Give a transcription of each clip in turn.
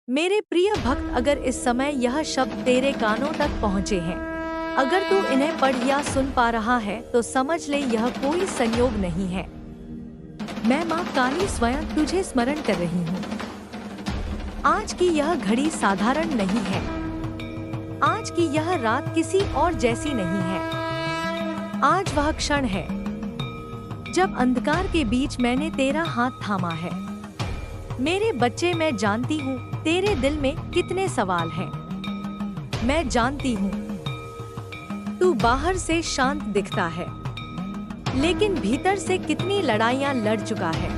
मेरे प्रिय भक्त, अगर इस समय यह शब्द तेरे कानों तक पहुँचे हैं, अगर तू इन्हें पढ़ या सुन पा रहा है तो समझ ले यह कोई संयोग नहीं है। मैं माँ काली स्वयं तुझे स्मरण कर रही हूँ। आज की यह घड़ी साधारण नहीं है। आज की यह रात किसी और जैसी नहीं है। आज वह क्षण है जब अंधकार के बीच मैंने तेरा हाथ थामा है। मेरे बच्चे, मैं जानती हूँ तेरे दिल में कितने सवाल हैं। मैं जानती हूँ तू बाहर से शांत दिखता है, लेकिन भीतर से कितनी लड़ाइयाँ लड़ चुका है।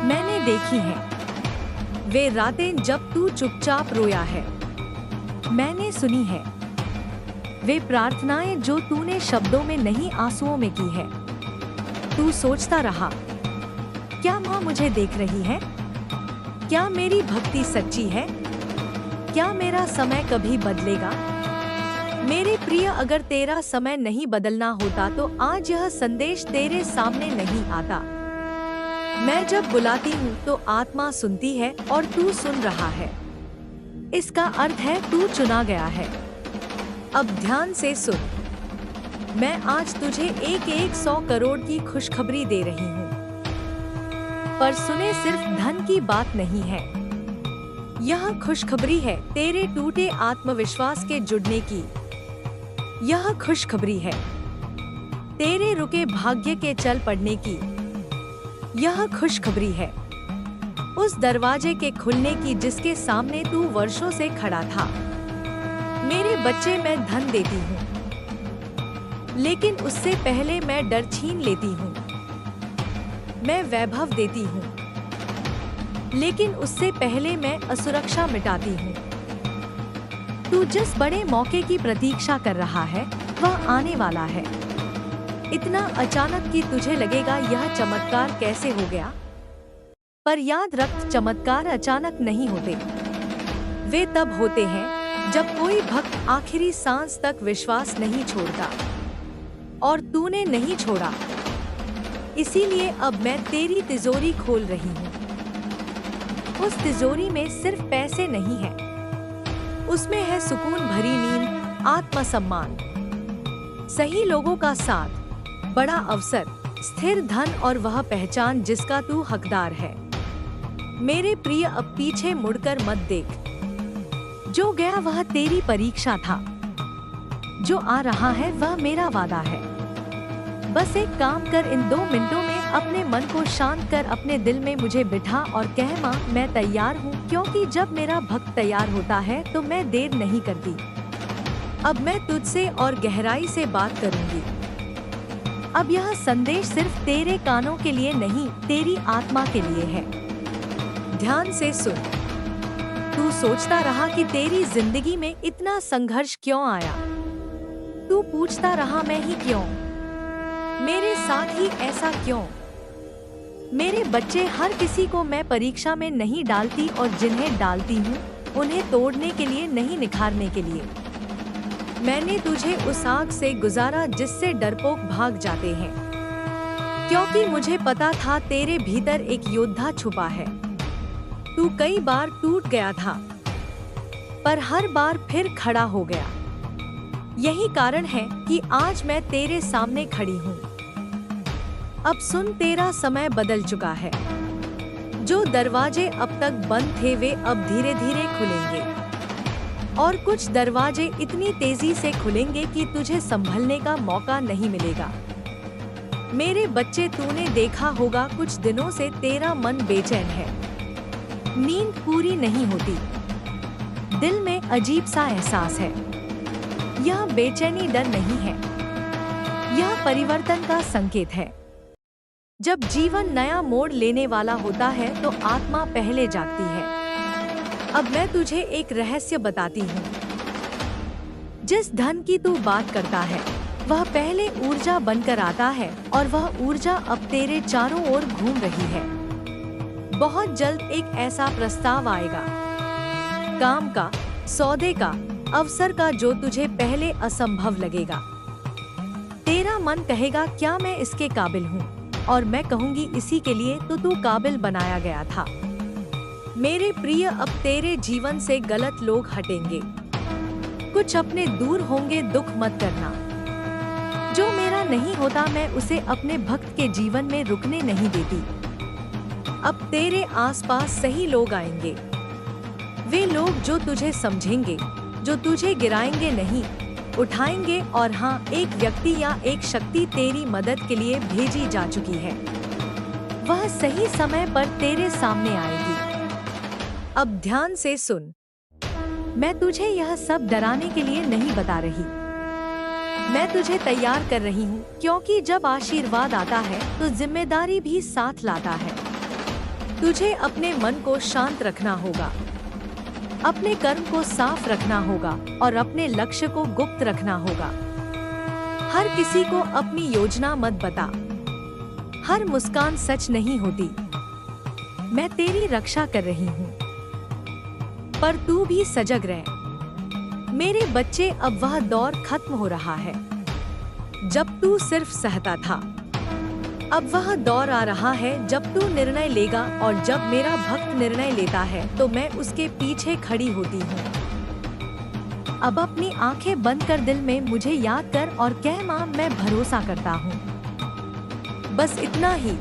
मैंने देखी हैं वे रातें जब तू चुपचाप रोया है। मैंने सुनी है वे प्रार्थनाएं जो तूने शब्दों में नहीं आंसुओं में की है। तू सोचता रहा, क्या माँ मुझे देख रही है? क्या मेरी भक्ति सच्ची है? क्या मेरा समय कभी बदलेगा? मेरे प्रिय, अगर तेरा समय नहीं बदलना होता तो आज यह संदेश तेरे सामने नहीं आता। मैं जब बुलाती हूँ तो आत्मा सुनती है और तू सुन रहा है। इसका अर्थ है तू चुना गया है। अब ध्यान से सुन। मैं आज तुझे एक 100 करोड़ की खुशखबरी दे रही हूँ। पर सुने, सिर्फ धन की बात नहीं है। यह खुशखबरी है तेरे टूटे आत्मविश्वास के जुड़ने की। यह खुशखबरी है तेरे रुके भाग्य के चल पड़ने की। यह खुशखबरी है उस दरवाजे के खुलने की जिसके सामने तू वर्षों से खड़ा था। मेरे बच्चे, मैं धन देती हूँ, लेकिन उससे पहले मैं डर छीन लेती हूँ। मैं वैभव देती हूँ, लेकिन उससे पहले मैं असुरक्षा मिटाती हूँ। तू जिस बड़े मौके की प्रतीक्षा कर रहा है वह आने वाला है। इतना अचानक कि तुझे लगेगा यह चमत्कार कैसे हो गया। पर याद रख, चमत्कार अचानक नहीं होते। वे तब होते हैं जब कोई भक्त आखिरी सांस तक विश्वास नहीं छोड़ता, और तूने नहीं छोड़ा। इसीलिए अब मैं तेरी तिजोरी खोल रही हूँ। उस तिजोरी में सिर्फ पैसे नहीं है, उसमें है सुकून भरी नींद, आत्मसम्मान, सही लोगों का साथ, बड़ा अवसर, स्थिर धन और वह पहचान जिसका तू हकदार है। मेरे प्रिय, अब पीछे मुड़कर मत देख। जो गया वह तेरी परीक्षा था, जो आ रहा है वह मेरा वादा है। बस एक काम कर, इन 2 मिनटों में अपने मन को शांत कर अपने दिल में मुझे बिठा और कह, माँ मैं तैयार हूँ। क्योंकि जब मेरा भक्त तैयार होता है तो मैं देर नहीं करती। अब मैं तुझसे और गहराई से बात करूँगी। अब यह संदेश सिर्फ तेरे कानों के लिए नहीं, तेरी आत्मा के लिए है। ध्यान से सुन। तू सोचता रहा कि तेरी जिंदगी में इतना संघर्ष क्यों आया। तू पूछता रहा, मैं ही क्यों, मेरे साथ ही ऐसा क्यों। मेरे बच्चे, हर किसी को मैं परीक्षा में नहीं डालती, और जिन्हें डालती हूँ उन्हें तोड़ने के लिए नहीं, निखारने के लिए। मैंने तुझे उस आग से गुजारा जिससे डरपोक भाग जाते हैं, क्योंकि मुझे पता था तेरे भीतर एक योद्धा छुपा है। तू कई बार टूट गया था, पर हर बार फिर खड़ा हो गया। यही कारण है कि आज मैं तेरे सामने खड़ी हूँ। अब सुन, तेरा समय बदल चुका है। जो दरवाजे अब तक बंद थे वे अब धीरे धीरे खुलेंगे, और कुछ दरवाजे इतनी तेजी से खुलेंगे कि तुझे संभलने का मौका नहीं मिलेगा। मेरे बच्चे, तूने देखा होगा कुछ दिनों से तेरा मन बेचैन है। नींद पूरी नहीं होती, दिल में अजीब सा एहसास है। यह बेचैनी डर नहीं है, यह परिवर्तन का संकेत है। जब जीवन नया मोड़ लेने वाला होता है तो आत्मा पहले जागती है। अब मैं तुझे एक रहस्य बताती हूँ। जिस धन की तू बात करता है वह पहले ऊर्जा बनकर आता है, और वह ऊर्जा अब तेरे चारों ओर घूम रही है। बहुत जल्द एक ऐसा प्रस्ताव आएगा, काम का, सौदे का, अवसर का, जो तुझे पहले असंभव लगेगा। तेरा मन कहेगा, क्या मैं इसके काबिल हूँ? और मैं कहूँगी, इसी के लिए तो तू काबिल बनाया गया था। मेरे प्रिय, अब तेरे जीवन से गलत लोग हटेंगे, कुछ अपने दूर होंगे, दुख मत करना। जो मेरा नहीं होता मैं उसे अपने भक्त के जीवन में रुकने नहीं देती। अब तेरे आसपास सही लोग आएंगे, वे लोग जो तुझे समझेंगे, जो तुझे गिराएंगे नहीं, उठाएंगे। और हाँ, एक व्यक्ति या एक शक्ति तेरी मदद के लिए भेजी जा चुकी है, वह सही समय पर तेरे सामने आएगी। अब ध्यान से सुन, मैं तुझे यह सब डराने के लिए नहीं बता रही, मैं तुझे तैयार कर रही हूँ, क्योंकि जब आशीर्वाद आता है तो जिम्मेदारी भी साथ लाता है। तुझे अपने मन को शांत रखना होगा, अपने कर्म को साफ रखना होगा और अपने लक्ष्य को गुप्त रखना होगा। हर किसी को अपनी योजना मत बता, हर मुस्कान सच नहीं होती। मैं तेरी रक्षा कर रही हूँ, पर तू भी सजग रह। मेरे बच्चे, अब वह दौर खत्म हो रहा है जब तू सिर्फ सहता था। अब वह दौर आ रहा है जब तू निर्णय लेगा, और जब मेरा भक्त निर्णय लेता है तो मैं उसके पीछे खड़ी होती हूँ। अब अपनी आंखें बंद कर दिल में मुझे याद कर और कह, माँ मैं भरोसा करता हूँ। बस इतना ही,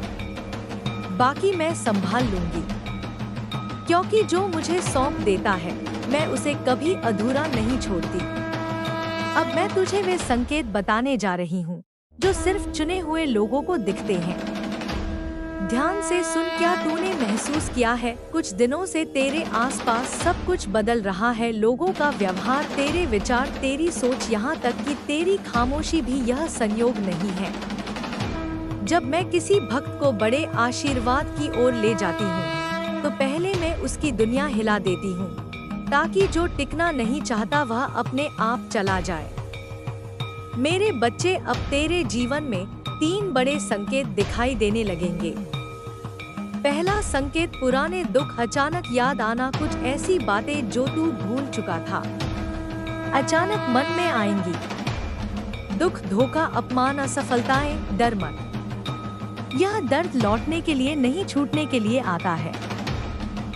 बाकी मैं संभाल लूंगी, क्योंकि जो मुझे सौंप देता है मैं उसे कभी अधूरा नहीं छोड़ती। अब मैं तुझे वे संकेत बताने जा रही हूँ जो सिर्फ चुने हुए लोगों को दिखते हैं। ध्यान से सुन, क्या तूने महसूस किया है कुछ दिनों से तेरे आसपास सब कुछ बदल रहा है? लोगों का व्यवहार, तेरे विचार, तेरी सोच, यहाँ तक कि तेरी खामोशी भी यह संयोग नहीं है। जब मैं किसी भक्त को बड़े आशीर्वाद की ओर ले जाती हूँ तो पहले मैं उसकी दुनिया हिला देती हूँ, ताकि जो टिकना नहीं चाहता वह अपने आप चला जाए। मेरे बच्चे, अब तेरे जीवन में 3 बड़े संकेत दिखाई देने लगेंगे। पहला संकेत, पुराने दुख अचानक याद आना, कुछ ऐसी बातें जो तू भूल चुका था अचानक मन में आएंगी। दुख, धोखा, अपमान, असफलताएं, डर मत। यह दर्द लौटने के लिए नहीं, छूटने के लिए आता है।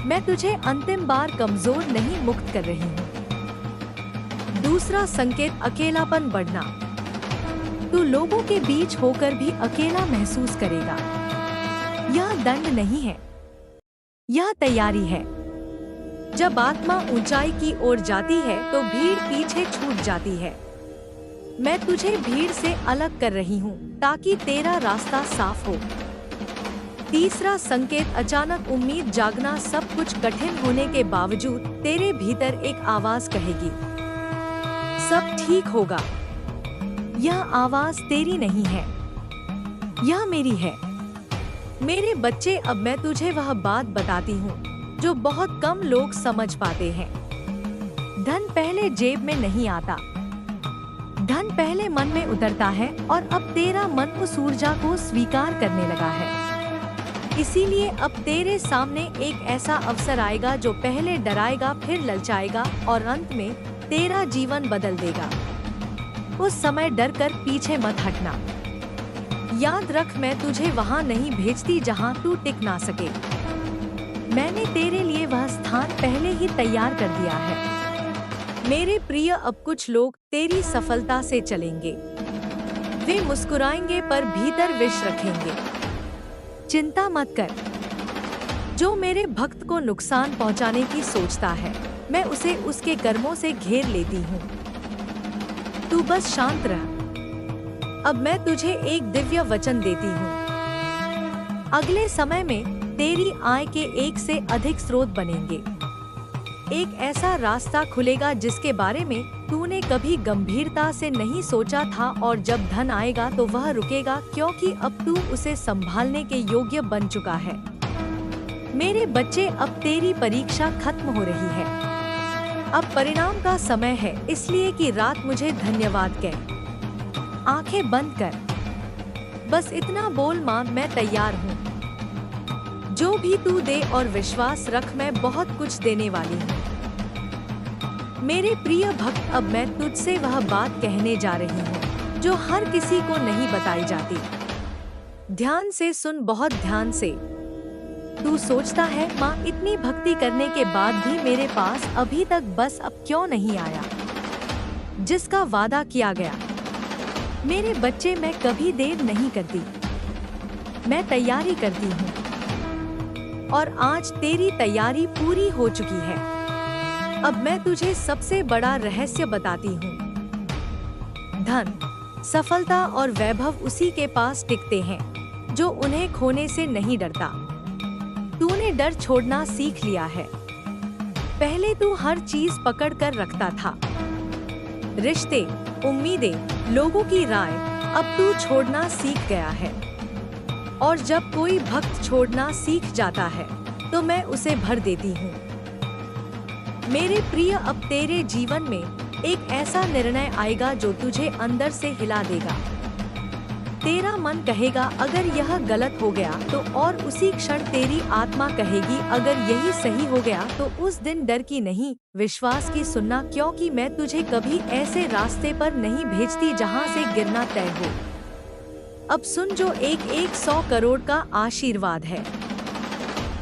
मैं तुझे अंतिम बार कमजोर नहीं, मुक्त कर रही हूँ। दूसरा संकेत, अकेलापन बढ़ना। तू लोगों के बीच होकर भी अकेला महसूस करेगा। यह दंड नहीं है, यह तैयारी है। जब आत्मा ऊंचाई की ओर जाती है तो भीड़ पीछे छूट जाती है। मैं तुझे भीड़ से अलग कर रही हूँ ताकि तेरा रास्ता साफ हो। तीसरा संकेत, अचानक उम्मीद जागना। सब कुछ कठिन होने के बावजूद तेरे भीतर एक आवाज कहेगी, सब ठीक होगा। यह आवाज तेरी नहीं है, यह मेरी है। मेरे बच्चे, अब मैं तुझे वह बात बताती हूँ जो बहुत कम लोग समझ पाते हैं। धन पहले जेब में नहीं आता, धन पहले मन में उतरता है, और अब तेरा मन उस ऊर्जा को स्वीकार करने लगा है। इसीलिए अब तेरे सामने एक ऐसा अवसर आएगा जो पहले डराएगा, फिर ललचाएगा और अंत में तेरा जीवन बदल देगा। उस समय डर कर पीछे मत हटना। याद रख, मैं तुझे वहाँ नहीं भेजती जहाँ तू टिक ना सके। मैंने तेरे लिए वह स्थान पहले ही तैयार कर दिया है। मेरे प्रिय, अब कुछ लोग तेरी सफलता से चलेंगे। वे मुस्कुराएंगे पर भीतर विष रखेंगे। चिंता मत कर। जो मेरे भक्त को नुकसान पहुंचाने की सोचता है, मैं उसे उसके कर्मों से घेर लेती हूँ। तू बस शांत रह। अब मैं तुझे एक दिव्य वचन देती हूँ। अगले समय में तेरी आय के 1 से अधिक स्रोत बनेंगे। एक ऐसा रास्ता खुलेगा जिसके बारे में तूने कभी गंभीरता से नहीं सोचा था, और जब धन आएगा तो वह रुकेगा, क्योंकि अब तू उसे संभालने के योग्य बन चुका है। मेरे बच्चे, अब तेरी परीक्षा खत्म हो रही है। अब परिणाम का समय है, इसलिए कि रात मुझे धन्यवाद कह। आंखें बंद कर, बस इतना बोल, माँ मैं तैयार हूँ। जो भी तू दे और विश्वास रख, मैं बहुत कुछ देने वाली हूँ। मेरे प्रिय भक्त, अब मैं तुझसे वह बात कहने जा रही हूँ जो हर किसी को नहीं बताई जाती। ध्यान से सुन, बहुत ध्यान से। तू सोचता है माँ इतनी भक्ति करने के बाद भी मेरे पास अभी तक बस अब क्यों नहीं आया जिसका वादा किया गया। मेरे बच्चे, मैं कभी देर नहीं करती, मैं तैयारी करती हूँ और आज तेरी तैयारी पूरी हो चुकी है। अब मैं तुझे सबसे बड़ा रहस्य बताती हूँ। धन, सफलता और वैभव उसी के पास टिकते हैं जो उन्हें खोने से नहीं डरता। तूने डर छोड़ना सीख लिया है। पहले तू हर चीज पकड़ कर रखता था, रिश्ते, उम्मीदें, लोगों की राय। अब तू छोड़ना सीख गया है। और जब कोई भक्त छोड़ना सीख जाता है तो मैं उसे भर देती हूँ। मेरे प्रिय, अब तेरे जीवन में एक ऐसा निर्णय आएगा जो तुझे अंदर से हिला देगा। तेरा मन कहेगा अगर यह गलत हो गया तो, और उसी क्षण तेरी आत्मा कहेगी अगर यही सही हो गया तो। उस दिन डर की नहीं, विश्वास की सुनना, क्योंकि मैं तुझे कभी ऐसे रास्ते पर नहीं भेजती जहां से गिरना तय हो। अब सुन, जो एक 100 करोड़ का आशीर्वाद है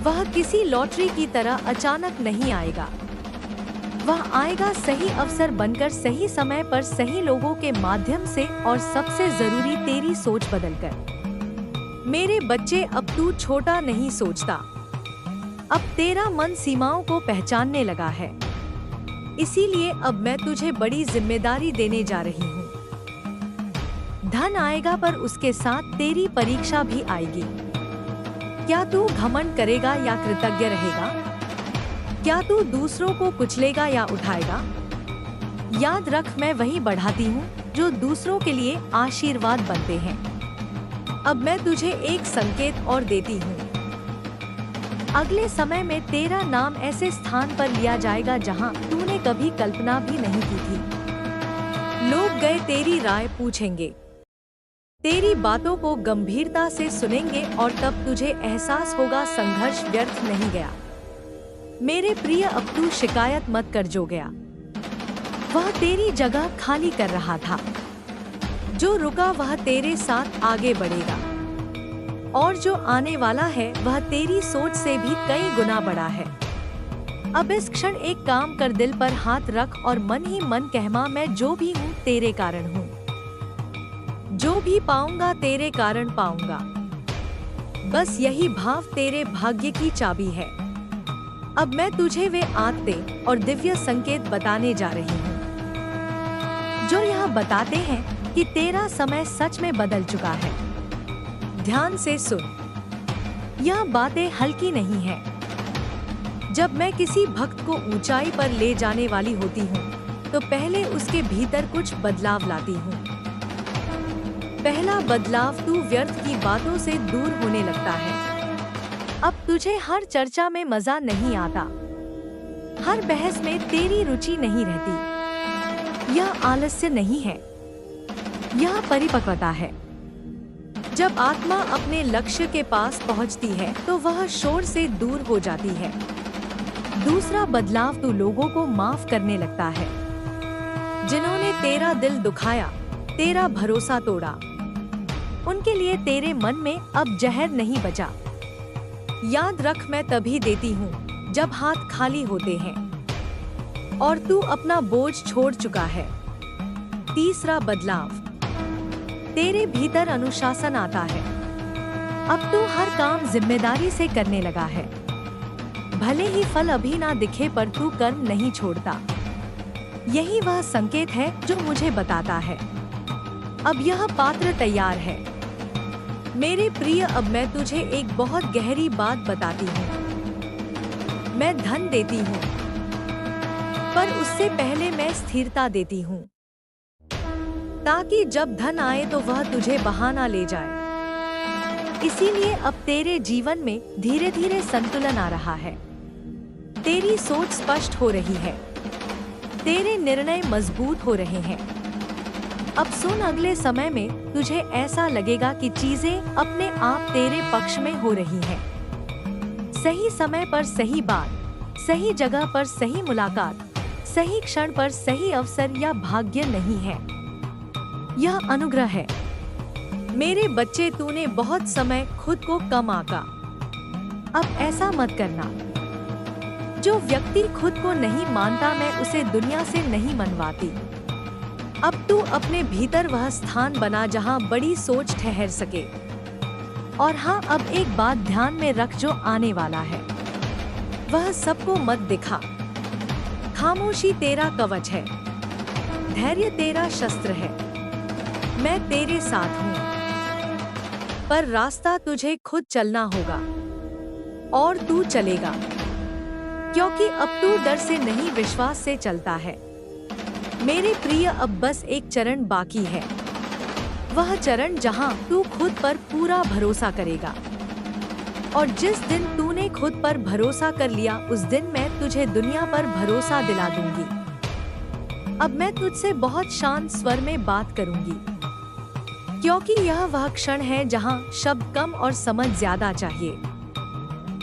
वह किसी लॉटरी की तरह अचानक नहीं आएगा। वह आएगा सही अवसर बनकर, सही समय पर, सही लोगों के माध्यम से, और सबसे जरूरी तेरी सोच बदलकर। मेरे बच्चे, अब तू छोटा नहीं सोचता। अब तेरा मन सीमाओं को पहचानने लगा है। इसीलिए अब मैं तुझे बड़ी जिम्मेदारी देने जा रही हूँ। धन आएगा पर उसके साथ तेरी परीक्षा भी आएगी। क्या तू घमंड करेगा या कृतज्ञ रहेगा? क्या तू दूसरों को कुचलेगा या उठाएगा? याद रख, मैं वही बढ़ाती हूँ जो दूसरों के लिए आशीर्वाद बनते हैं। अब मैं तुझे एक संकेत और देती हूँ। अगले समय में तेरा नाम ऐसे स्थान पर लिया जाएगा जहाँ तूने कभी कल्पना भी नहीं की थी। लोग गए तेरी राय पूछेंगे, तेरी बातों को गंभीरता से सुनेंगे, और तब तुझे एहसास होगा संघर्ष व्यर्थ नहीं गया। मेरे प्रिय, अब तू शिकायत मत कर। जो गया वह तेरी जगह खाली कर रहा था। जो रुका वह तेरे साथ आगे बढ़ेगा, और जो आने वाला है वह तेरी सोच से भी कई गुना बड़ा है। अब इस क्षण एक काम कर, दिल पर हाथ रख और मन ही मन कहमा, मैं जो भी हूँ तेरे कारण हूँ। जो भी पाऊंगा तेरे कारण पाऊंगा। बस यही भाव तेरे भाग्य की चाबी है। अब मैं तुझे वे आते और दिव्य संकेत बताने जा रही हूँ जो यह बताते हैं कि तेरा समय सच में बदल चुका है। ध्यान से सुन, यह बातें हल्की नहीं है। जब मैं किसी भक्त को ऊंचाई पर ले जाने वाली होती हूँ तो पहले उसके भीतर कुछ बदलाव लाती हूँ। पहला बदलाव, तू व्यर्थ की बातों से दूर होने लगता है। अब तुझे हर चर्चा में मजा नहीं आता, हर बहस में तेरी रुचि नहीं रहती। यह आलस्य नहीं है, यह परिपक्वता है। जब आत्मा अपने लक्ष्य के पास पहुंचती है तो वह शोर से दूर हो जाती है। दूसरा बदलाव, तू लोगों को माफ करने लगता है। जिन्होंने तेरा दिल दुखाया, तेरा भरोसा तोड़ा, उनके लिए तेरे मन में अब जहर नहीं बचा। याद रख, मैं तभी देती हूँ जब हाथ खाली होते हैं और तू अपना बोझ छोड़ चुका है। तीसरा बदलाव, तेरे भीतर अनुशासन आता है। अब तू हर काम जिम्मेदारी से करने लगा है। भले ही फल अभी ना दिखे पर तू कर्म नहीं छोड़ता। यही वह संकेत है जो मुझे बताता है अब यह पात्र तैयार है। मेरे प्रिय, अब मैं तुझे एक बहुत गहरी बात बताती हूँ। मैं धन देती हूँ पर उससे पहले मैं स्थिरता देती हूँ, ताकि जब धन आए तो वह तुझे बहाना ले जाए। इसीलिए अब तेरे जीवन में धीरे धीरे संतुलन आ रहा है। तेरी सोच स्पष्ट हो रही है, तेरे निर्णय मजबूत हो रहे हैं। अब सुन, अगले समय में तुझे ऐसा लगेगा कि चीजें अपने आप तेरे पक्ष में हो रही हैं। सही समय पर सही बात, सही जगह पर सही मुलाकात, सही क्षण पर सही अवसर या भाग्य नहीं है, यह अनुग्रह है। मेरे बच्चे, तूने बहुत समय खुद को कम आंका, अब ऐसा मत करना। जो व्यक्ति खुद को नहीं मानता, मैं उसे दुनिया से नहीं मनवाती। अब तू अपने भीतर वह स्थान बना जहां बड़ी सोच ठहर सके। और हाँ, अब एक बात ध्यान में रख, जो आने वाला है वह सबको मत दिखा। खामोशी तेरा कवच है, धैर्य तेरा शस्त्र है। मैं तेरे साथ हूँ, पर रास्ता तुझे खुद चलना होगा और तू चलेगा, क्योंकि अब तू डर से नहीं, विश्वास से चलता है। मेरे प्रिय, अब बस एक चरण बाकी है, वह चरण जहां तू खुद पर पूरा भरोसा करेगा। और जिस दिन तूने खुद पर भरोसा कर लिया, उस दिन मैं तुझे दुनिया पर भरोसा दिला दूंगी। अब मैं तुझसे बहुत शांत स्वर में बात करूंगी, क्योंकि यह वह क्षण है जहां शब्द कम और समझ ज्यादा चाहिए।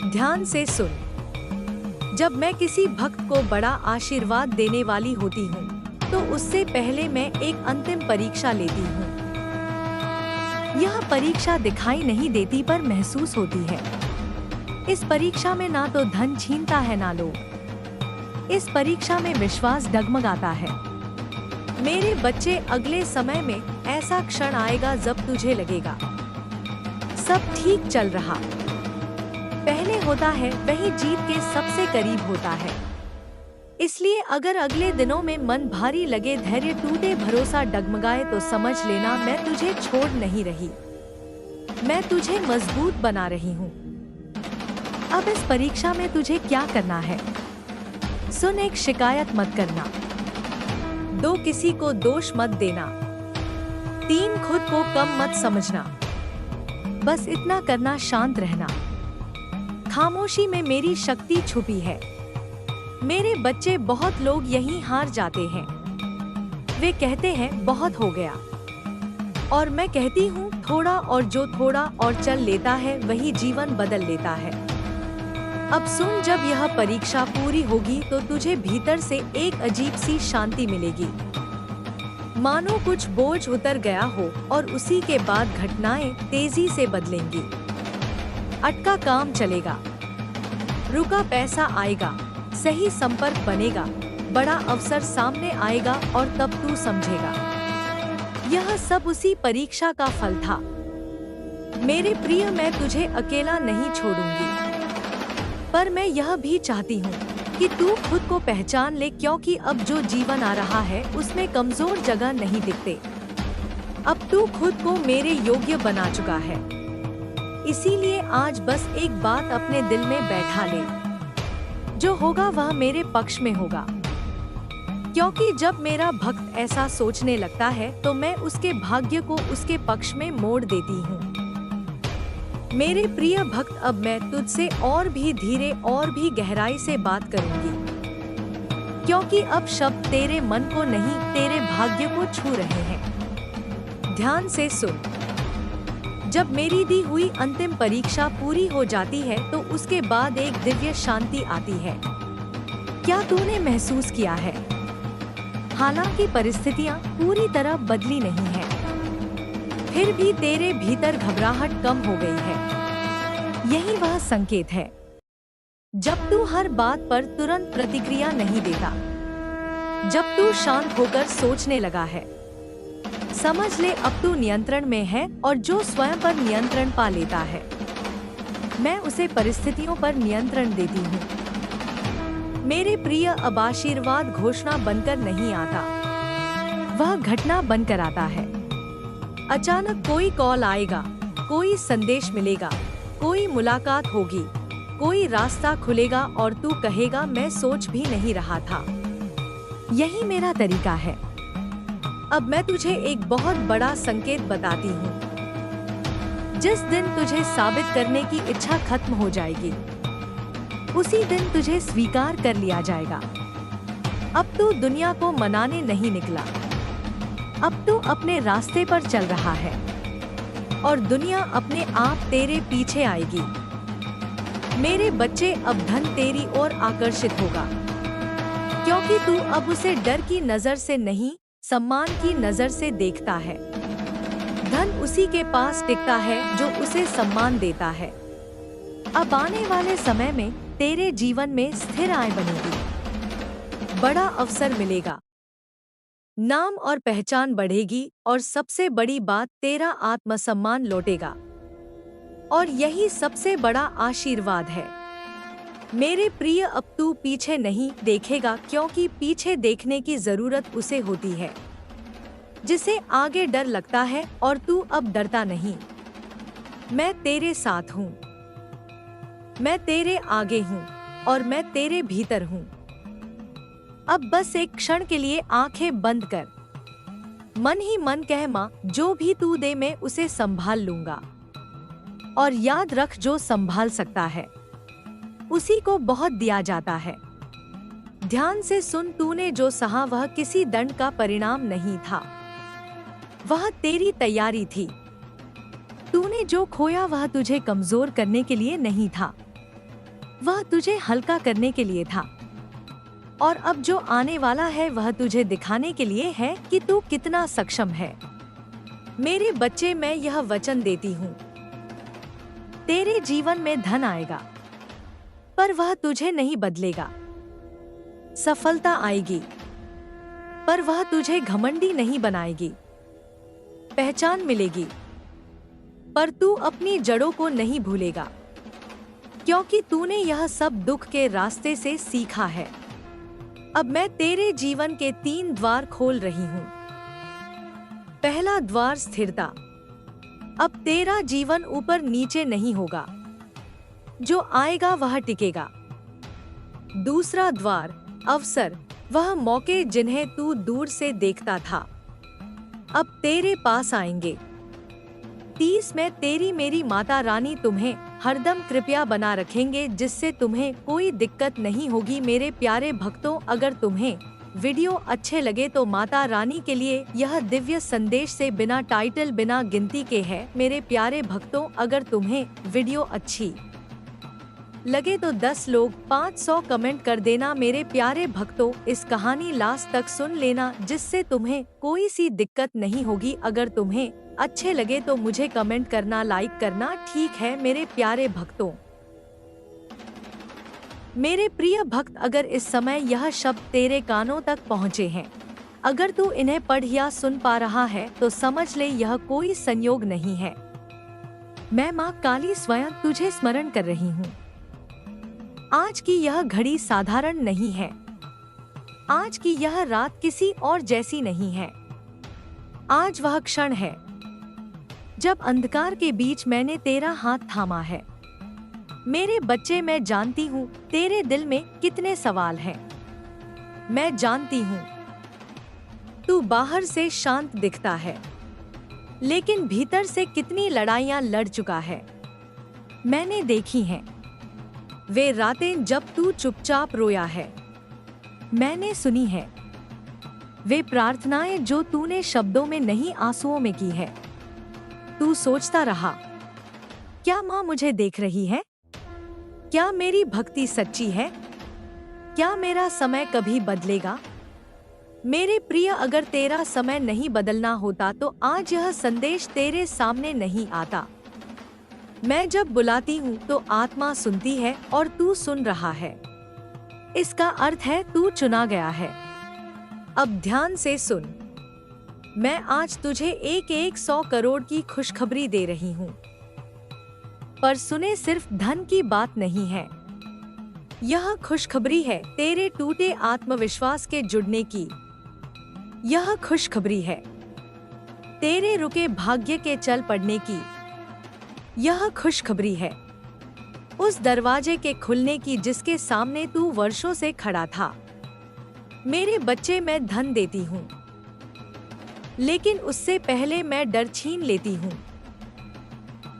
ध्यान से सुन। जब मैं किसी भक्त को बड़ा आशीर्वाद देने वाली होती हूँ, तो उससे पहले मैं एक अंतिम परीक्षा लेती हूँ। यह परीक्षा दिखाई नहीं देती, पर महसूस होती है। इस परीक्षा में ना तो धन छीनता है, ना लोग। इस परीक्षा में विश्वास डगमगाता है। मेरे बच्चे, अगले समय में ऐसा क्षण आएगा जब तुझे लगेगा सब ठीक चल रहा। पहले होता है, वही जीत के सबसे करीब होता है। इसलिए अगर अगले दिनों में मन भारी लगे, धैर्य टूटे, भरोसा डगमगाए, तो समझ लेना मैं तुझे छोड़ नहीं रही, मैं तुझे मजबूत बना रही हूँ। अब इस परीक्षा में तुझे क्या करना है? सुन, एक, शिकायत मत करना। 2, किसी को दोष मत देना। 3, खुद को कम मत समझना। बस इतना करना, शांत रहना। खामोशी में मेरी शक्ति छुपी है। मेरे बच्चे, बहुत लोग यहीं हार जाते हैं। वे कहते हैं बहुत हो गया, और मैं कहती हूँ थोड़ा और, जो थोड़ा और चल लेता है वही जीवन बदल लेता है। अब सुन, जब यह परीक्षा पूरी होगी तो तुझे भीतर से एक अजीब सी शांति मिलेगी, मानो कुछ बोझ उतर गया हो, और उसी के बाद घटनाएं तेजी से बदलेंगी। अटका काम चलेगा, रुका पैसा आएगा, सही संपर्क बनेगा, बड़ा अवसर सामने आएगा, और तब तू समझेगा यह सब उसी परीक्षा का फल था। मेरे प्रिय, मैं तुझे अकेला नहीं छोड़ूंगी, पर मैं यह भी चाहती हूँ कि तू खुद को पहचान ले, क्योंकि अब जो जीवन आ रहा है उसमें कमजोर जगह नहीं दिखते। अब तू खुद को मेरे योग्य बना चुका है। इसीलिए आज बस एक बात अपने दिल में बैठा ले, जो होगा वह मेरे पक्ष में होगा। क्योंकि जब मेरा भक्त ऐसा सोचने लगता है, तो मैं उसके भाग्य को उसके पक्ष में मोड़ देती हूँ। मेरे प्रिय भक्त, अब मैं तुझसे और भी धीरे और भी गहराई से बात करूंगी, क्योंकि अब शब्द तेरे मन को नहीं, तेरे भाग्य को छू रहे हैं। ध्यान से सुन। जब मेरी दी हुई अंतिम परीक्षा पूरी हो जाती है, तो उसके बाद एक दिव्य शांति आती है। क्या तूने महसूस किया है? हालांकि परिस्थितियां पूरी तरह बदली नहीं है, फिर भी तेरे भीतर घबराहट कम हो गई है। यही वह संकेत है जब तू हर बात पर तुरंत प्रतिक्रिया नहीं देता, जब तू शांत होकर सोचने लगा है। समझ ले, अब तू नियंत्रण में है, और जो स्वयं पर नियंत्रण पा लेता है, मैं उसे परिस्थितियों पर नियंत्रण देती हूँ। मेरे प्रिय, अब आशीर्वाद घोषणा बनकर नहीं आता, वह घटना बनकर आता है। अचानक कोई कॉल आएगा, कोई संदेश मिलेगा, कोई मुलाकात होगी, कोई रास्ता खुलेगा, और तू कहेगा मैं सोच भी नहीं रहा था। यही मेरा तरीका है। अब मैं तुझे एक बहुत बड़ा संकेत बताती हूँ। जिस दिन तुझे साबित करने की इच्छा खत्म हो जाएगी, उसी दिन तुझे स्वीकार कर लिया जाएगा। अब तू दुनिया को मनाने नहीं निकला, अब तू अपने रास्ते पर चल रहा है, और दुनिया अपने आप तेरे पीछे आएगी। मेरे बच्चे, अब धन तेरी ओर आकर्षित होगा, क्योंकि तू अब उसे डर की नजर से नहीं, सम्मान की नजर से देखता है। धन उसी के पास टिकता है जो उसे सम्मान देता है। अब आने वाले समय में तेरे जीवन में स्थिर आय बनेगी, बड़ा अवसर मिलेगा, नाम और पहचान बढ़ेगी और सबसे बड़ी बात तेरा आत्मसम्मान लौटेगा। और यही सबसे बड़ा आशीर्वाद है। मेरे प्रिय, अब तू पीछे नहीं देखेगा, क्योंकि पीछे देखने की जरूरत उसे होती है जिसे आगे डर लगता है, और तू अब डरता नहीं। मैं तेरे साथ हूँ, मैं तेरे आगे हूँ और मैं तेरे भीतर हूँ। अब बस एक क्षण के लिए आंखें बंद कर, मन ही मन कह, माँ जो भी तू दे मैं उसे संभाल लूंगा। और याद रख, जो संभाल सकता है उसी को बहुत दिया जाता है। ध्यान से सुन, तूने जो सहा वह किसी दंड का परिणाम नहीं था, वह तेरी तैयारी थी। तूने जो खोया वह तुझे कमजोर करने के लिए नहीं था, वह तुझे हल्का करने के लिए था। और अब जो आने वाला है वह तुझे दिखाने के लिए है कि तू कितना सक्षम है। मेरे बच्चे, मैं यह वचन देती हूँ, तेरे जीवन में धन आएगा, पर वह तुझे नहीं बदलेगा। सफलता आएगी, पर वह तुझे घमंडी नहीं बनाएगी। पहचान मिलेगी, पर तू अपनी जड़ों को नहीं भूलेगा, क्योंकि तूने यह सब दुख के रास्ते से सीखा है। अब मैं तेरे जीवन के 3 द्वार खोल रही हूँ। पहला द्वार, स्थिरता। अब तेरा जीवन ऊपर नीचे नहीं होगा, जो आएगा वह टिकेगा। दूसरा द्वार, अवसर। वह मौके जिन्हें तू दूर से देखता था अब तेरे पास आएंगे। 30 में तेरी मेरी माता रानी तुम्हें हरदम कृपया बना रखेंगे, जिससे तुम्हें कोई दिक्कत नहीं होगी। मेरे प्यारे भक्तों, अगर तुम्हें वीडियो अच्छे लगे तो माता रानी के लिए यह दिव्य संदेश से बिना टाइटल बिना गिनती के है। मेरे प्यारे भक्तों, अगर तुम्हें वीडियो अच्छी लगे तो 10 लोग 500 कमेंट कर देना। मेरे प्यारे भक्तों, इस कहानी लास्ट तक सुन लेना, जिससे तुम्हें कोई सी दिक्कत नहीं होगी। अगर तुम्हें अच्छे लगे तो मुझे कमेंट करना, लाइक करना, ठीक है। मेरे प्यारे भक्तों, मेरे प्रिय भक्त, अगर इस समय यह शब्द तेरे कानों तक पहुँचे हैं, अगर तू इन्हें पढ़ या सुन पा रहा है तो समझ ले यह कोई संयोग नहीं है। मैं माँ काली स्वयं तुझे स्मरण कर रही हूँ। आज की यह घड़ी साधारण नहीं है, आज की यह रात किसी और जैसी नहीं है। आज वह क्षण है जब अंधकार के बीच मैंने तेरा हाथ थामा है। मेरे बच्चे, मैं जानती हूँ तेरे दिल में कितने सवाल हैं। मैं जानती हूँ तू बाहर से शांत दिखता है, लेकिन भीतर से कितनी लड़ाइयाँ लड़ चुका है। मैंने देखी हैं वे रातें जब तू चुपचाप रोया है। मैंने सुनी है वे प्रार्थनाएं जो तूने शब्दों में नहीं, आंसुओं में की है। तू सोचता रहा, क्या माँ मुझे देख रही है? क्या मेरी भक्ति सच्ची है? क्या मेरा समय कभी बदलेगा? मेरे प्रिय, अगर तेरा समय नहीं बदलना होता तो आज यह संदेश तेरे सामने नहीं आता। मैं जब बुलाती हूँ तो आत्मा सुनती है और तू सुन रहा है। इसका अर्थ है तू चुना गया है। अब ध्यान से सुन, मैं आज तुझे 100 करोड़ की खुशखबरी दे रही हूँ। पर सुने, सिर्फ धन की बात नहीं है। यह खुशखबरी है तेरे टूटे आत्मविश्वास के जुड़ने की। यह खुशखबरी है तेरे रुके भाग्य के चल पड़ने की। यह खुशखबरी है उस दरवाजे के खुलने की जिसके सामने तू वर्षों से खड़ा था। मेरे बच्चे, मैं धन देती हूँ, लेकिन उससे पहले मैं डर छीन लेती हूँ।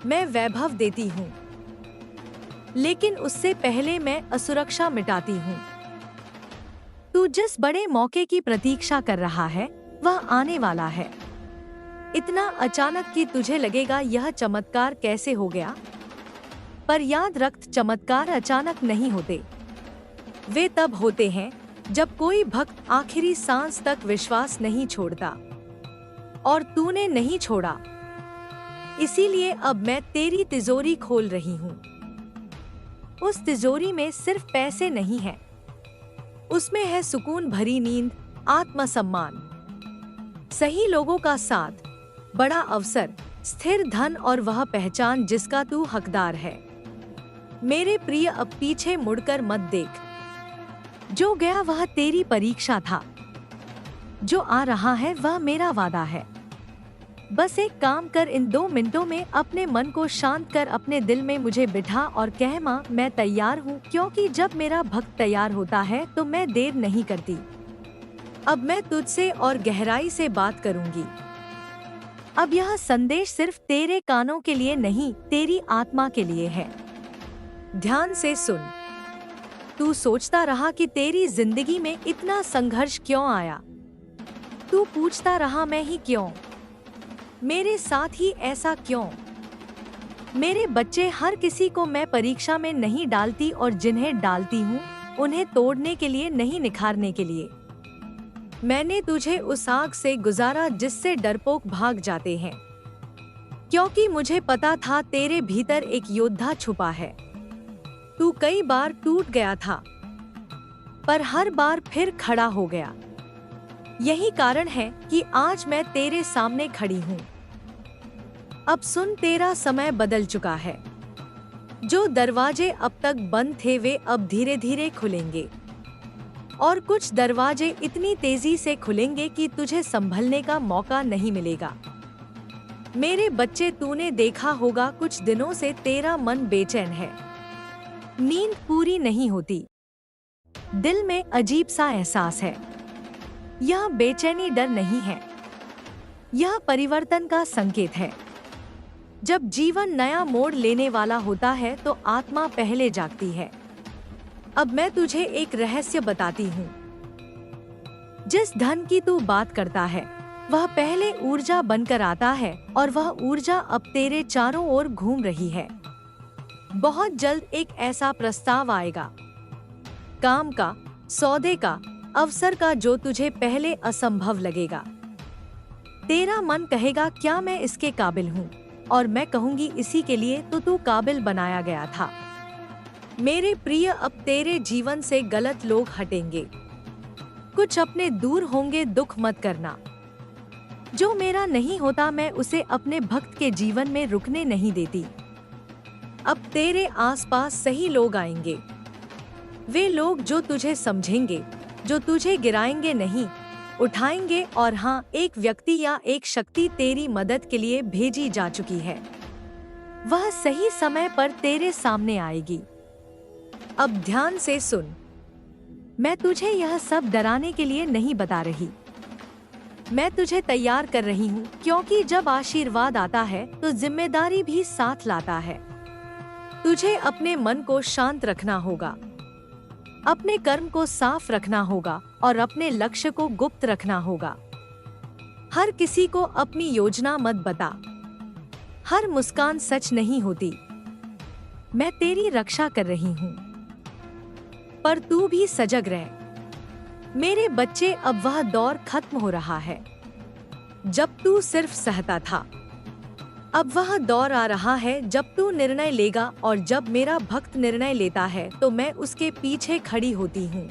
मैं वैभव देती हूँ, लेकिन उससे पहले मैं असुरक्षा मिटाती हूँ। तू जिस बड़े मौके की प्रतीक्षा कर रहा है वह आने वाला है। इतना अचानक कि तुझे लगेगा यह चमत्कार कैसे हो गया। पर याद रख, चमत्कार अचानक नहीं होते। वे तब होते हैं जब कोई भक्त आखिरी सांस तक विश्वास नहीं छोड़ता, और तूने नहीं छोड़ा। इसीलिए अब मैं तेरी तिजोरी खोल रही हूँ। उस तिजोरी में सिर्फ पैसे नहीं हैं, उसमें है सुकून भरी नींद, आत्मसम्मान, सही लोगों का साथ, बड़ा अवसर, स्थिर धन और वह पहचान जिसका तू हकदार है। मेरे प्रिय, अब पीछे मुड़कर मत देख। जो गया वह तेरी परीक्षा था, जो आ रहा है वह मेरा वादा है। बस एक काम कर, इन 2 मिनटों में अपने मन को शांत कर, अपने दिल में मुझे बिठा और कह, माँ मैं तैयार हूँ, क्योंकि जब मेरा भक्त तैयार होता है तो मैं देर नहीं करती। अब मैं तुझसे और गहराई से बात करूंगी। अब यह संदेश सिर्फ तेरे कानों के लिए नहीं, तेरी आत्मा के लिए है। ध्यान से सुन। तू सोचता रहा कि तेरी जिंदगी में इतना संघर्ष क्यों आया। तू पूछता रहा, मैं ही क्यों, मेरे साथ ही ऐसा क्यों। मेरे बच्चे, हर किसी को मैं परीक्षा में नहीं डालती, और जिन्हें डालती हूँ उन्हें तोड़ने के लिए नहीं, निखारने के लिए। मैंने तुझे उस आग से गुजारा जिससे डरपोक भाग जाते हैं, क्योंकि मुझे पता था तेरे भीतर एक योद्धा छुपा है। तू कई बार टूट गया था, पर हर बार फिर खड़ा हो गया। यही कारण है कि आज मैं तेरे सामने खड़ी हूँ। अब सुन, तेरा समय बदल चुका है। जो दरवाजे अब तक बंद थे वे अब धीरे धीरे खुलेंगे, और कुछ दरवाजे इतनी तेजी से खुलेंगे कि तुझे संभलने का मौका नहीं मिलेगा। मेरे बच्चे, तूने देखा होगा कुछ दिनों से तेरा मन बेचैन है, नींद पूरी नहीं होती, दिल में अजीब सा एहसास है। यह बेचैनी डर नहीं है, यह परिवर्तन का संकेत है। जब जीवन नया मोड़ लेने वाला होता है तो आत्मा पहले जागती है। अब मैं तुझे एक रहस्य बताती हूँ। जिस धन की तू बात करता है वह पहले ऊर्जा बनकर आता है, और वह ऊर्जा अब तेरे चारों ओर घूम रही है। बहुत जल्द एक ऐसा प्रस्ताव आएगा, काम का, सौदे का, अवसर का, जो तुझे पहले असंभव लगेगा। तेरा मन कहेगा, क्या मैं इसके काबिल हूँ? और मैं कहूँगी, इसी के लिए तो तू काबिल बनाया गया था। मेरे प्रिय, अब तेरे जीवन से गलत लोग हटेंगे, कुछ अपने दूर होंगे, दुख मत करना। जो मेरा नहीं होता मैं उसे अपने भक्त के जीवन में रुकने नहीं देती। अब तेरे आसपास सही लोग आएंगे, वे लोग जो तुझे समझेंगे, जो तुझे गिराएंगे नहीं, उठाएंगे। और हाँ, एक व्यक्ति या एक शक्ति तेरी मदद के लिए भेजी जा चुकी है। वह सही समय पर तेरे सामने आएगी। अब ध्यान से सुन। मैं तुझे यह सब डराने के लिए नहीं बता रही, मैं तुझे तैयार कर रही हूँ, क्योंकि जब आशीर्वाद आता है तो जिम्मेदारी भी साथ लाता है। तुझे अपने मन को शांत रखना होगा, अपने कर्म को साफ रखना होगा, और अपने लक्ष्य को गुप्त रखना होगा। हर किसी को अपनी योजना मत बता, हर मुस्कान सच नहीं होती। मैं तेरी रक्षा कर रही हूँ, पर तू भी सजग रह। मेरे बच्चे, अब वह दौर खत्म हो रहा है जब तू सिर्फ सहता था। अब वह दौर आ रहा है जब तू निर्णय लेगा, और जब मेरा भक्त निर्णय लेता है तो मैं उसके पीछे खड़ी होती हूँ।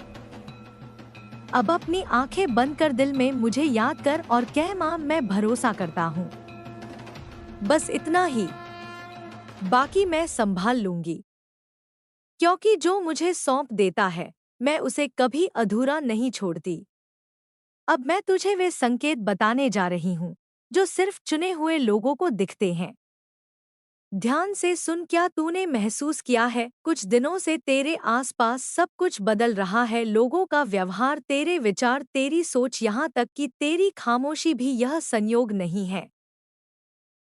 अब अपनी आंखें बंद कर दिल में मुझे याद कर और कह, माँ मैं भरोसा करता हूँ। बस इतना ही, बाकी मैं संभाल लूंगी, क्योंकि जो मुझे सौंप देता है मैं उसे कभी अधूरा नहीं छोड़ती। अब मैं तुझे वे संकेत बताने जा रही हूँ जो सिर्फ चुने हुए लोगों को दिखते हैं। ध्यान से सुन। क्या तूने महसूस किया है कुछ दिनों से तेरे आसपास सब कुछ बदल रहा है? लोगों का व्यवहार, तेरे विचार, तेरी सोच, यहाँ तक कि तेरी खामोशी भी यह संयोग नहीं है।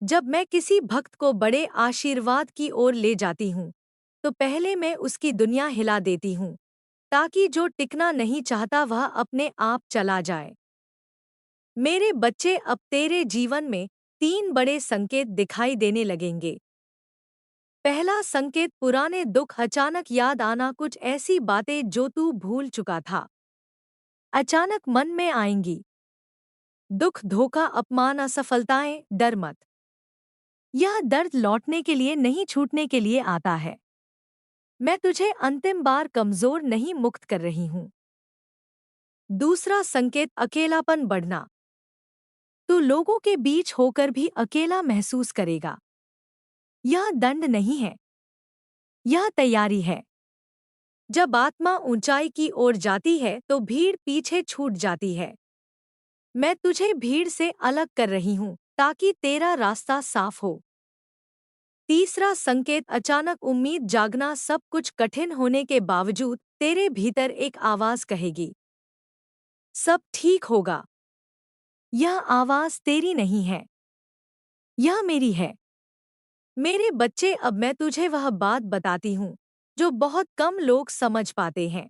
जब मैं किसी भक्त को बड़े आशीर्वाद की ओर ले जाती हूँ तो पहले मैं उसकी दुनिया हिला देती हूँ, ताकि जो टिकना नहीं चाहता वह अपने आप चला जाए। मेरे बच्चे, अब तेरे जीवन में 3 बड़े संकेत दिखाई देने लगेंगे। पहला संकेत, पुराने दुख अचानक याद आना। कुछ ऐसी बातें जो तू भूल चुका था अचानक मन में आएंगी। दुख, धोखा, अपमान, असफलताएं। डर मत, यह दर्द लौटने के लिए नहीं, छूटने के लिए आता है। मैं तुझे अंतिम बार कमजोर नहीं मुक्त कर रही हूँ। दूसरा संकेत अकेलापन बढ़ना। तू लोगों के बीच होकर भी अकेला महसूस करेगा। यह दंड नहीं है, यह तैयारी है। जब आत्मा ऊंचाई की ओर जाती है तो भीड़ पीछे छूट जाती है। मैं तुझे भीड़ से अलग कर रही हूँ ताकि तेरा रास्ता साफ हो। तीसरा संकेत अचानक उम्मीद जागना। सब कुछ कठिन होने के बावजूद तेरे भीतर एक आवाज कहेगी, सब ठीक होगा। यह आवाज तेरी नहीं है, यह मेरी है। मेरे बच्चे, अब मैं तुझे वह बात बताती हूँ जो बहुत कम लोग समझ पाते हैं।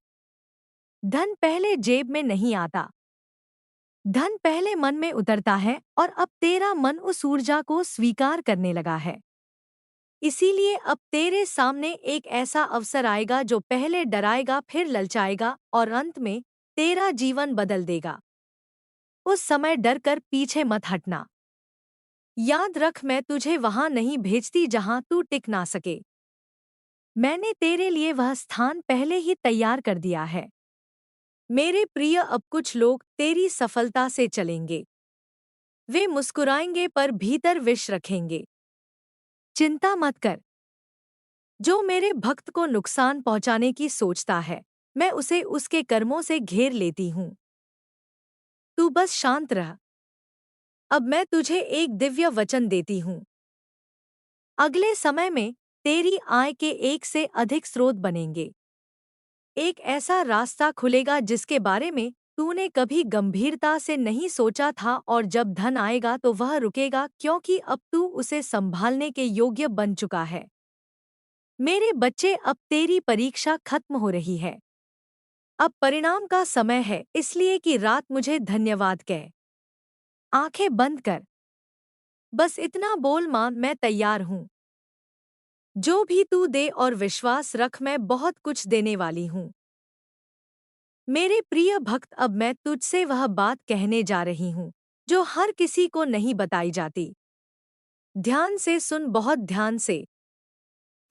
धन पहले जेब में नहीं आता, धन पहले मन में उतरता है और अब तेरा मन उस ऊर्जा को स्वीकार करने लगा है। इसीलिए अब तेरे सामने एक ऐसा अवसर आएगा जो पहले डराएगा, फिर ललचाएगा और अंत में तेरा जीवन बदल देगा। उस समय डर कर पीछे मत हटना। याद रख, मैं तुझे वहां नहीं भेजती जहां तू टिक ना सके। मैंने तेरे लिए वह स्थान पहले ही तैयार कर दिया है। मेरे प्रिय, अब कुछ लोग तेरी सफलता से चलेंगे। वे मुस्कुराएंगे पर भीतर विष रखेंगे। चिंता मत कर। जो मेरे भक्त को नुकसान पहुंचाने की सोचता है, मैं उसे उसके कर्मों से घेर लेती हूँ। तू बस शांत रह। अब मैं तुझे एक दिव्य वचन देती हूँ। अगले समय में तेरी आय के एक से अधिक स्रोत बनेंगे। एक ऐसा रास्ता खुलेगा जिसके बारे में तूने कभी गंभीरता से नहीं सोचा था, और जब धन आएगा तो वह रुकेगा क्योंकि अब तू उसे संभालने के योग्य बन चुका है। मेरे बच्चे, अब तेरी परीक्षा खत्म हो रही है। अब परिणाम का समय है, इसलिए कि रात मुझे धन्यवाद कह। आंखें बंद कर। बस इतना बोल, मां मैं तैयार हूँ। जो भी तू दे और विश्वास रख, मैं बहुत कुछ देने वाली हूँ। मेरे प्रिय भक्त, अब मैं तुझसे वह बात कहने जा रही हूँ जो हर किसी को नहीं बताई जाती। ध्यान से सुन, बहुत ध्यान से।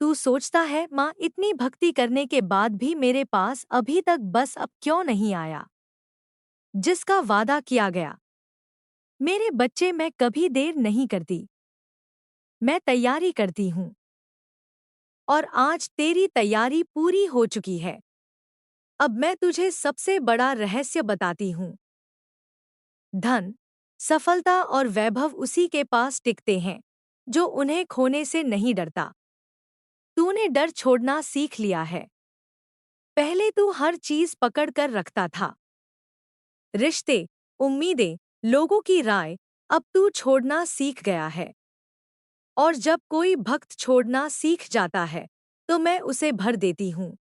तू सोचता है, माँ इतनी भक्ति करने के बाद भी मेरे पास अभी तक बस अब क्यों नहीं आया जिसका वादा किया गया। मेरे बच्चे, मैं कभी देर नहीं करती, मैं तैयारी करती हूँ। और आज तेरी तैयारी पूरी हो चुकी है। अब मैं तुझे सबसे बड़ा रहस्य बताती हूँ। धन, सफलता और वैभव उसी के पास टिकते हैं जो उन्हें खोने से नहीं डरता। तूने डर छोड़ना सीख लिया है। पहले तू हर चीज पकड़ कर रखता था, रिश्ते, उम्मीदें, लोगों की राय। अब तू छोड़ना सीख गया है। और जब कोई भक्त छोड़ना सीख जाता है तो मैं उसे भर देती हूँ।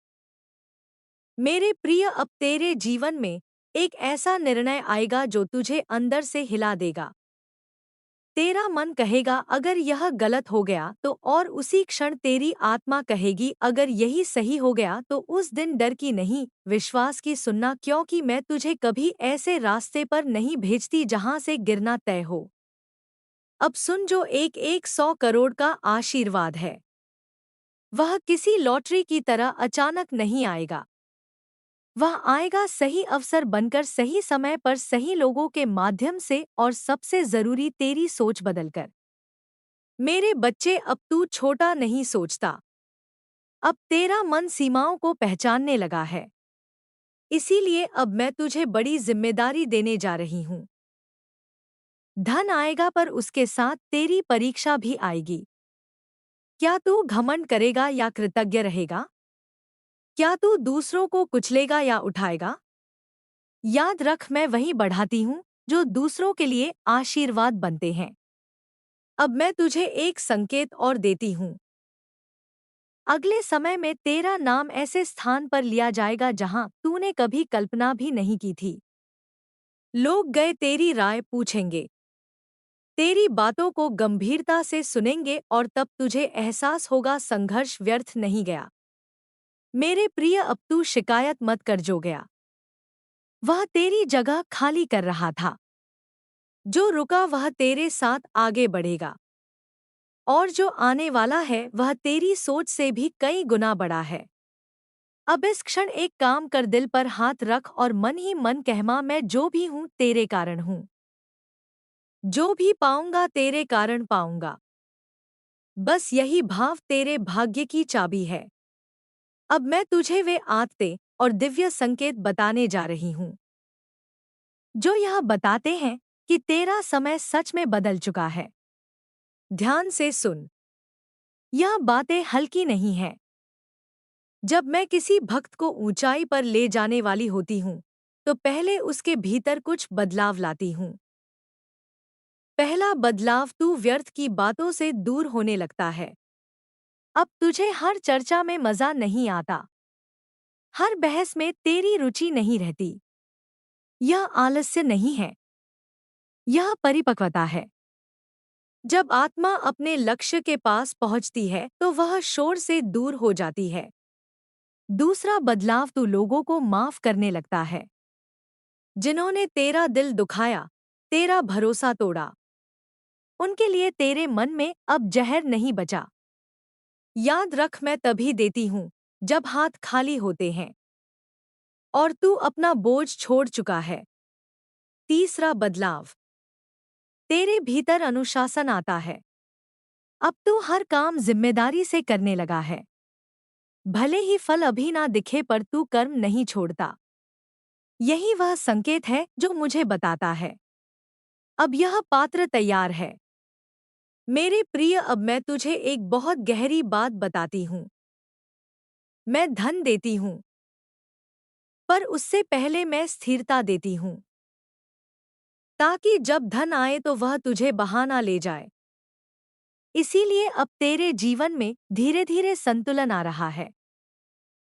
मेरे प्रिय, अब तेरे जीवन में एक ऐसा निर्णय आएगा जो तुझे अंदर से हिला देगा। तेरा मन कहेगा अगर यह गलत हो गया तो, और उसी क्षण तेरी आत्मा कहेगी अगर यही सही हो गया तो। उस दिन डर की नहीं, विश्वास की सुनना, क्योंकि मैं तुझे कभी ऐसे रास्ते पर नहीं भेजती जहां से गिरना तय हो। अब सुन, जो एक एक 100 करोड़ का आशीर्वाद है वह किसी लॉटरी की तरह अचानक नहीं आएगा। वह आएगा सही अवसर बनकर, सही समय पर, सही लोगों के माध्यम से, और सबसे जरूरी तेरी सोच बदलकर। मेरे बच्चे, अब तू छोटा नहीं सोचता। अब तेरा मन सीमाओं को पहचानने लगा है। इसीलिए अब मैं तुझे बड़ी जिम्मेदारी देने जा रही हूँ। धन आएगा पर उसके साथ तेरी परीक्षा भी आएगी। क्या तू घमंड करेगा या कृतज्ञ रहेगा? क्या तू दूसरों को कुचलेगा या उठाएगा? याद रख, मैं वही बढ़ाती हूँ जो दूसरों के लिए आशीर्वाद बनते हैं। अब मैं तुझे एक संकेत और देती हूँ। अगले समय में तेरा नाम ऐसे स्थान पर लिया जाएगा जहां तूने कभी कल्पना भी नहीं की थी। लोग गए तेरी राय पूछेंगे, तेरी बातों को गंभीरता से सुनेंगे, और तब तुझे एहसास होगा संघर्ष व्यर्थ नहीं गया। मेरे प्रिय, अब तू शिकायत मत कर। जो गया वह तेरी जगह खाली कर रहा था। जो रुका वह तेरे साथ आगे बढ़ेगा। और जो आने वाला है वह तेरी सोच से भी कई गुना बड़ा है। अब इस क्षण एक काम कर, दिल पर हाथ रख और मन ही मन कहमा, मैं जो भी हूँ तेरे कारण हूँ। जो भी पाऊंगा तेरे कारण पाऊंगा। बस यही भाव तेरे भाग्य की चाबी है। अब मैं तुझे वे आते और दिव्य संकेत बताने जा रही हूँ जो यह बताते हैं कि तेरा समय सच में बदल चुका है। ध्यान से सुन, यह बातें हल्की नहीं हैं। जब मैं किसी भक्त को ऊंचाई पर ले जाने वाली होती हूँ, तो पहले उसके भीतर कुछ बदलाव लाती हूँ। पहला बदलाव, तू व्यर्थ की बातों से दूर होने लगता है। अब तुझे हर चर्चा में मजा नहीं आता, हर बहस में तेरी रुचि नहीं रहती। यह आलस्य नहीं है, यह परिपक्वता है। जब आत्मा अपने लक्ष्य के पास पहुंचती है तो वह शोर से दूर हो जाती है। दूसरा बदलाव, तू लोगों को माफ करने लगता है। जिन्होंने तेरा दिल दुखाया, तेरा भरोसा तोड़ा, उनके लिए तेरे मन में अब जहर नहीं बचा। याद रख, मैं तभी देती हूँ जब हाथ खाली होते हैं और तू अपना बोझ छोड़ चुका है। तीसरा बदलाव, तेरे भीतर अनुशासन आता है। अब तू हर काम जिम्मेदारी से करने लगा है। भले ही फल अभी ना दिखे पर तू कर्म नहीं छोड़ता। यही वह संकेत है जो मुझे बताता है अब यह पात्र तैयार है। मेरे प्रिय, अब मैं तुझे एक बहुत गहरी बात बताती हूँ। मैं धन देती हूँ, पर उससे पहले मैं स्थिरता देती हूँ, ताकि जब धन आए तो वह तुझे बहाना ले जाए। इसीलिए अब तेरे जीवन में धीरे धीरे संतुलन आ रहा है।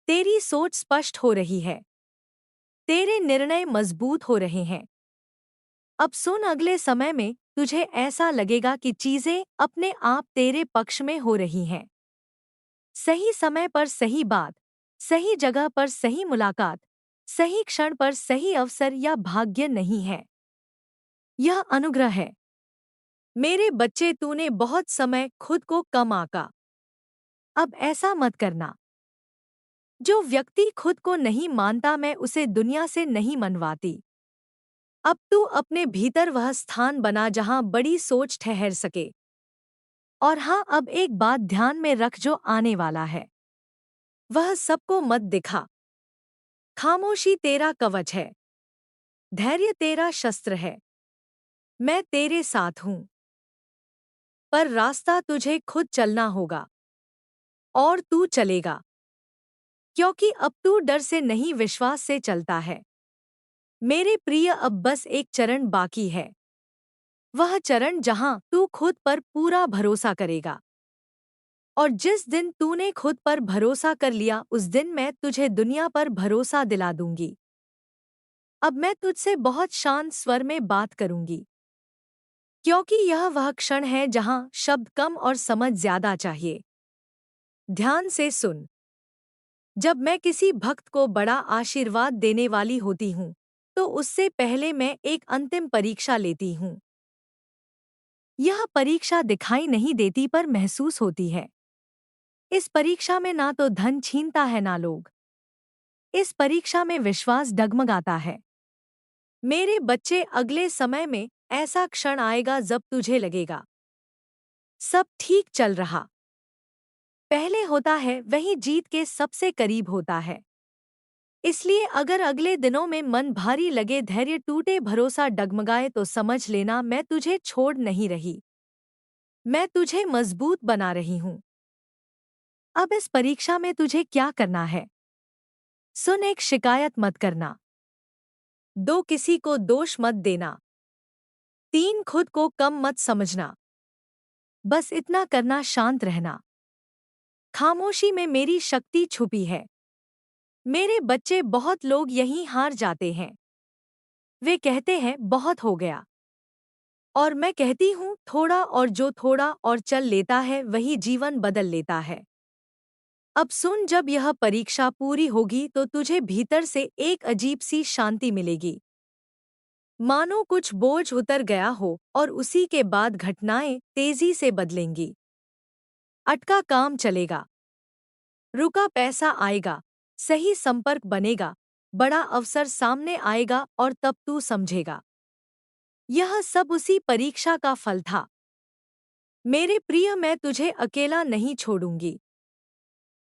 तेरी सोच स्पष्ट हो रही है, तेरे निर्णय मजबूत हो रहे हैं। अब सुन, अगले समय में तुझे ऐसा लगेगा कि चीजें अपने आप तेरे पक्ष में हो रही हैं। सही समय पर सही बात, सही जगह पर सही मुलाकात, सही क्षण पर सही अवसर, या भाग्य नहीं है, यह अनुग्रह है। मेरे बच्चे, तूने बहुत समय खुद को कम आंका। अब ऐसा मत करना। जो व्यक्ति खुद को नहीं मानता, मैं उसे दुनिया से नहीं मनवाती। अब तू अपने भीतर वह स्थान बना जहां बड़ी सोच ठहर सके। और हाँ, अब एक बात ध्यान में रख, जो आने वाला है वह सबको मत दिखा। खामोशी तेरा कवच है, धैर्य तेरा शस्त्र है। मैं तेरे साथ हूं, पर रास्ता तुझे खुद चलना होगा। और तू चलेगा, क्योंकि अब तू डर से नहीं, विश्वास से चलता है। मेरे प्रिय, अब बस एक चरण बाकी है, वह चरण जहां तू खुद पर पूरा भरोसा करेगा। और जिस दिन तूने खुद पर भरोसा कर लिया, उस दिन मैं तुझे दुनिया पर भरोसा दिला दूंगी। अब मैं तुझसे बहुत शांत स्वर में बात करूंगी, क्योंकि यह वह क्षण है जहां शब्द कम और समझ ज्यादा चाहिए। ध्यान से सुन, जब मैं किसी भक्त को बड़ा आशीर्वाद देने वाली होती हूँ, तो उससे पहले मैं एक अंतिम परीक्षा लेती हूँ। यह परीक्षा दिखाई नहीं देती पर महसूस होती है। इस परीक्षा में ना तो धन छीनता है ना लोग। इस परीक्षा में विश्वास डगमगाता है। मेरे बच्चे, अगले समय में ऐसा क्षण आएगा जब तुझे लगेगा सब ठीक चल रहा। पहले होता है वही जीत के सबसे करीब होता है। इसलिए अगर अगले दिनों में मन भारी लगे, धैर्य टूटे, भरोसा डगमगाए, तो समझ लेना मैं तुझे छोड़ नहीं रही। मैं तुझे मजबूत बना रही हूँ। अब इस परीक्षा में तुझे क्या करना है? सुन, एक, शिकायत मत करना। दो, किसी को दोष मत देना। तीन, खुद को कम मत समझना। बस इतना करना, शांत रहना। खामोशी में मेरी शक्ति छुपी है। मेरे बच्चे, बहुत लोग यहीं हार जाते हैं। वे कहते हैं बहुत हो गया, और मैं कहती हूँ थोड़ा और, जो थोड़ा और चल लेता है वही जीवन बदल लेता है। अब सुन, जब यह परीक्षा पूरी होगी तो तुझे भीतर से एक अजीब सी शांति मिलेगी, मानो कुछ बोझ उतर गया हो, और उसी के बाद घटनाएं तेजी से बदलेंगी। अटका काम चलेगा, रुका पैसा आएगा, सही संपर्क बनेगा, बड़ा अवसर सामने आएगा और तब तू समझेगा। यह सब उसी परीक्षा का फल था। मेरे प्रिय, मैं तुझे अकेला नहीं छोड़ूंगी,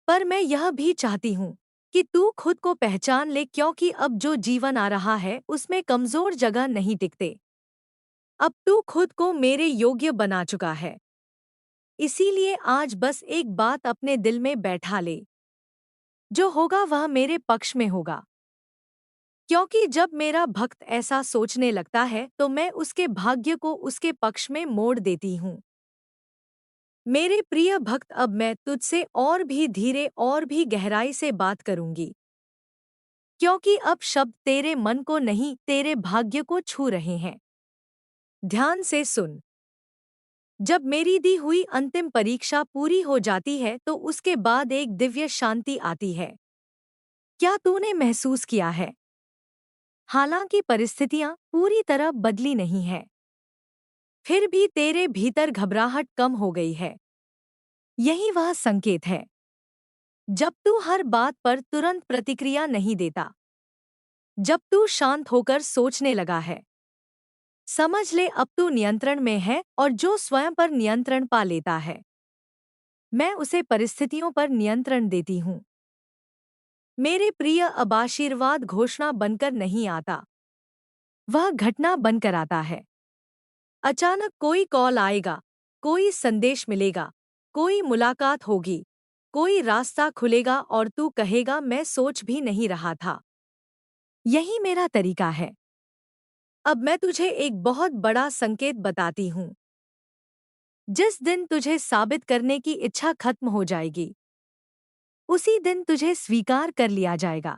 पर मैं यह भी चाहती हूँ कि तू खुद को पहचान ले, क्योंकि अब जो जीवन आ रहा है उसमें कमजोर जगह नहीं टिकते। अब तू खुद को मेरे योग्य बना चुका है। इसीलिए आज बस एक बात अपने दिल में बैठा ले, जो होगा वह मेरे पक्ष में होगा। क्योंकि जब मेरा भक्त ऐसा सोचने लगता है तो मैं उसके भाग्य को उसके पक्ष में मोड़ देती हूँ। मेरे प्रिय भक्त, अब मैं तुझसे और भी धीरे और भी गहराई से बात करूंगी, क्योंकि अब शब्द तेरे मन को नहीं, तेरे भाग्य को छू रहे हैं। ध्यान से सुन। जब मेरी दी हुई अंतिम परीक्षा पूरी हो जाती है तो उसके बाद एक दिव्य शांति आती है। क्या तूने महसूस किया है? हालांकि परिस्थितियां पूरी तरह बदली नहीं है, फिर भी तेरे भीतर घबराहट कम हो गई है। यही वह संकेत है। जब तू हर बात पर तुरंत प्रतिक्रिया नहीं देता, जब तू शांत होकर सोचने लगा है, समझ ले अब तू नियंत्रण में है, और जो स्वयं पर नियंत्रण पा लेता है, मैं उसे परिस्थितियों पर नियंत्रण देती हूँ। मेरे प्रिय, अब आशीर्वाद घोषणा बनकर नहीं आता, वह घटना बनकर आता है। अचानक कोई कॉल आएगा, कोई संदेश मिलेगा, कोई मुलाकात होगी, कोई रास्ता खुलेगा और तू कहेगा, मैं सोच भी नहीं रहा था। यही मेरा तरीका है। अब मैं तुझे एक बहुत बड़ा संकेत बताती हूँ। जिस दिन तुझे साबित करने की इच्छा खत्म हो जाएगी, उसी दिन तुझे स्वीकार कर लिया जाएगा।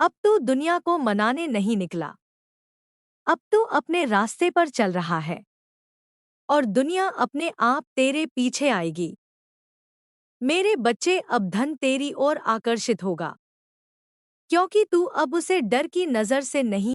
अब तू दुनिया को मनाने नहीं निकला, अब तू अपने रास्ते पर चल रहा है, और दुनिया अपने आप तेरे पीछे आएगी। मेरे बच्चे, अब धन तेरी ओर आकर्षित होगा, क्योंकि तू अब उसे डर की नजर से नहीं